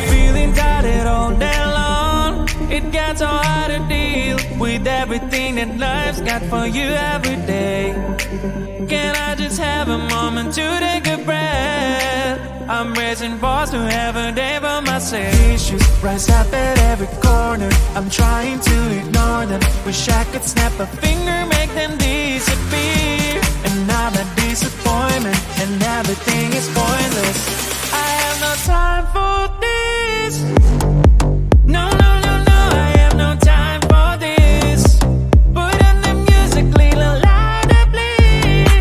Feeling tired all day long. It gets so hard to deal with everything that life's got for you every day. Can I just have a moment to take a breath? I'm raising balls to have a day for myself. Issues rise up at every corner. I'm trying to ignore them. Wish I could snap a finger, make them disappear. And now that disappointment and everything is pointless. I have no time for this. No, no, no, no, I have no time for this. Put on the music, little louder, please.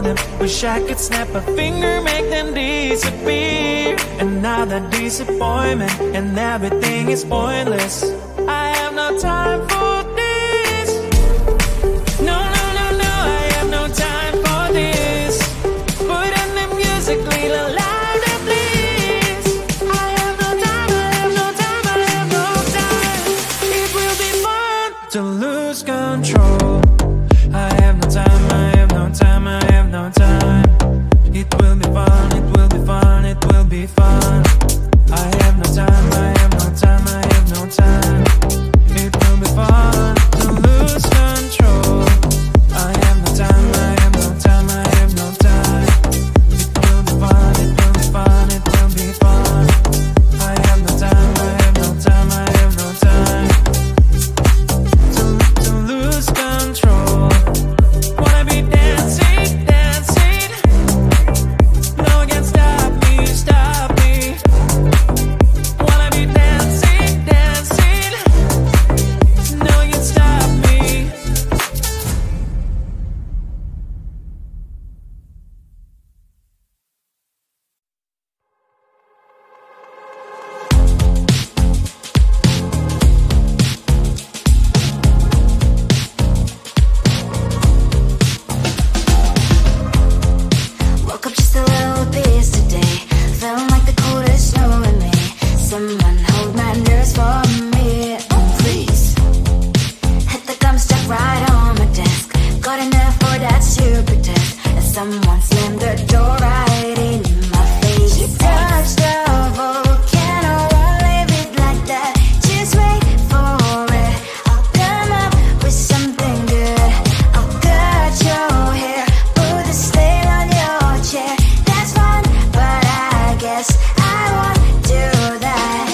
them. Wish I could snap a finger, make them disappear. And now that disappointment and everything is pointless. I have no time for this. No, no, no, no, I have no time for this. Put in the music, little louder, please. I have no time, I have no time, I have no time. It will be fun to lose control. I have no time, I have no time, I have no time. It will be fun, it will be fun, it will be fun. I have no time, I have no time, I have no time. It will be fun to lose control. I have no time, I have no time, I have no time. It will be fun, it will be fun, it will be fun. I have no time, I have no time, I have no time. To lose control. Wanna be dancing, dancing. No one can stop me, stop me. Wanna be dancing, dancing. No one can stop me. Woke up just a little pissed today. Feeling like the coldest snow in me. Someone hold my nerves for me, please. Hit the gum stuck right on my desk. Got enough for that stupid test. And someone slammed the door right in my face. She touched the volcano, won't leave it like that. Just wait for it. I'll come up with something good. I'll cut your hair, put a stain on your chair. That's fun, but I guess I won't do that.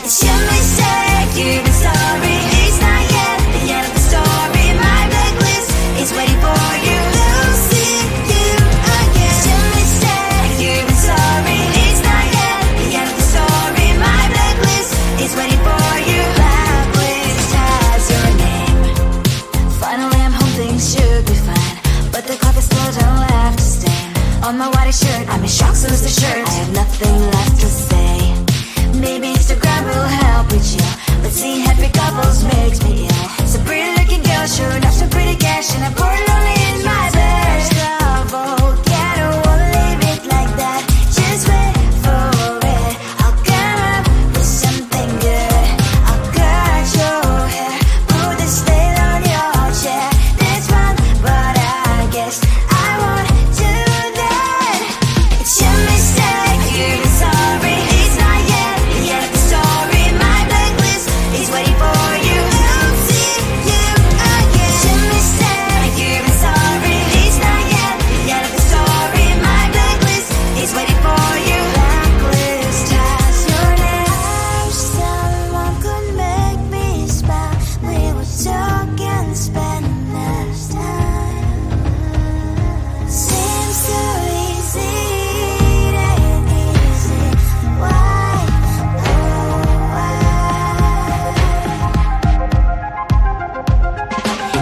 It's your mistake, you've been sorry. It's not yet the end of the story. My blacklist is waiting for you. We'll see you again. It's your mistake, you've been sorry. It's not yet the end of the story. My blacklist is waiting for you. Blacklist has your name. Finally, I'm home, things should be fine. But the clock is still don't left to stain. On my white shirt, I'm in shock, so is the shirt. I have nothing left to say. Maybe Instagram will help with you, but seeing happy couples makes me ill. Some pretty looking girl, sure enough, some pretty cash, and I'm poor lonely in my bed. Volcano, won't leave it like that. Just wait for it. I'll come up with something good. I'll cut your hair, put the stain on your chair. That's fun, but I guess I won't do that. It's your mistake, you've been sorry. It's not yet the end of the story. My blacklist is waiting for you. We'll see you again. It's your mistake, you've been sorry. It's not yet the end of the story. My blacklist is waiting for you. Blacklist has your name. I wish someone could make me smile. We would talk and spend less time. Seems so easy, it ain't easy. Why, oh why?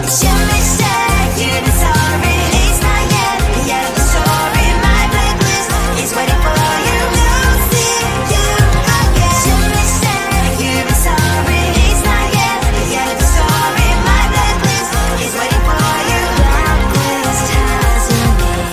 It's your mistake, you've been sorry. It's not yet the end of the story. My blacklist is waiting for you. We'll see you again. It's your mistake, you've been sorry. It's not yet the end of the story. My blacklist is waiting for you. Blacklist has your name.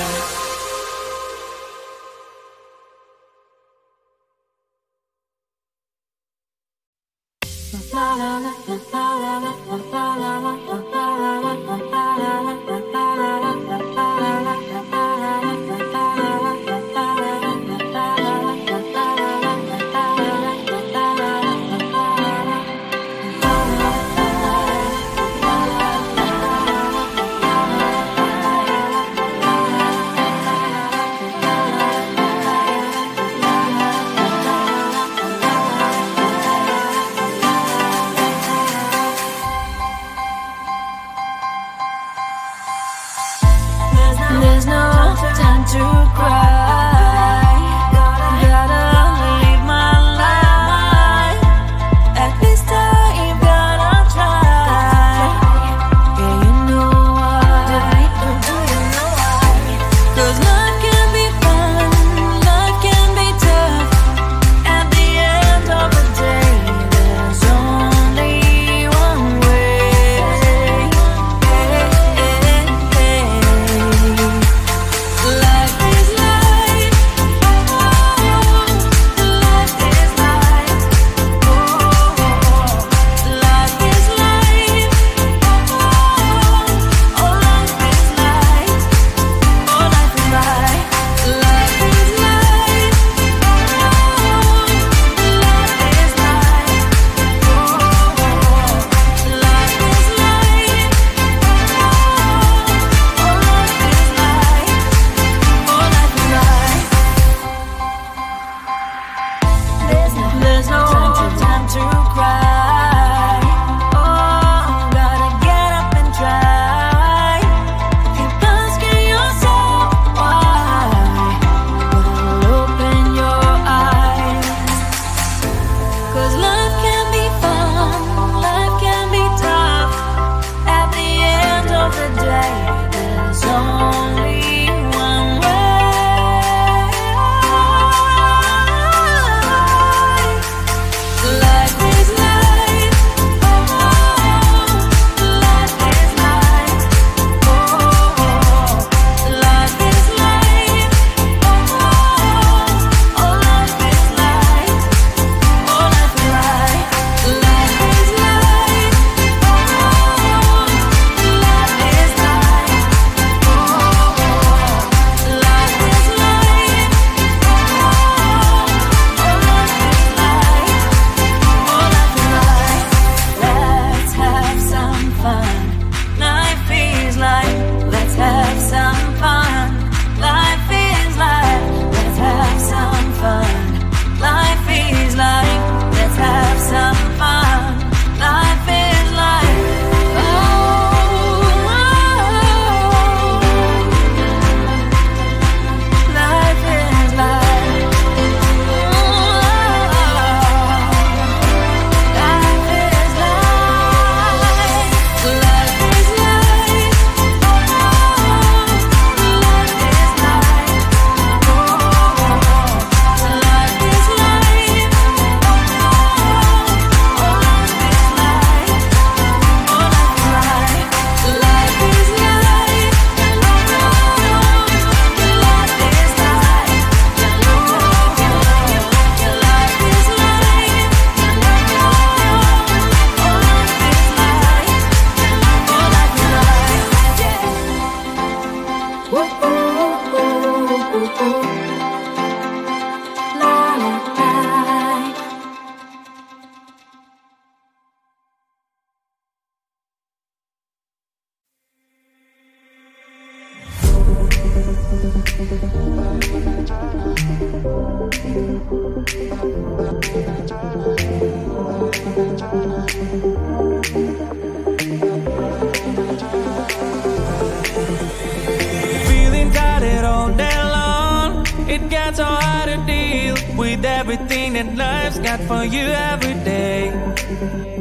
It got so hard to deal with everything that life's got for you every day.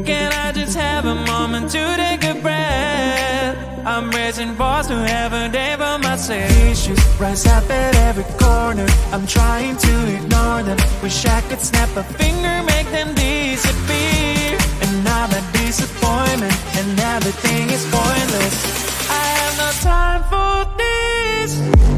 Can I just have a moment to take a breath? I'm raising balls to have a day for myself. Issues rise up at every corner. I'm trying to ignore them. Wish I could snap a finger, make them disappear. And now that disappointment and everything is pointless. I have no time for this.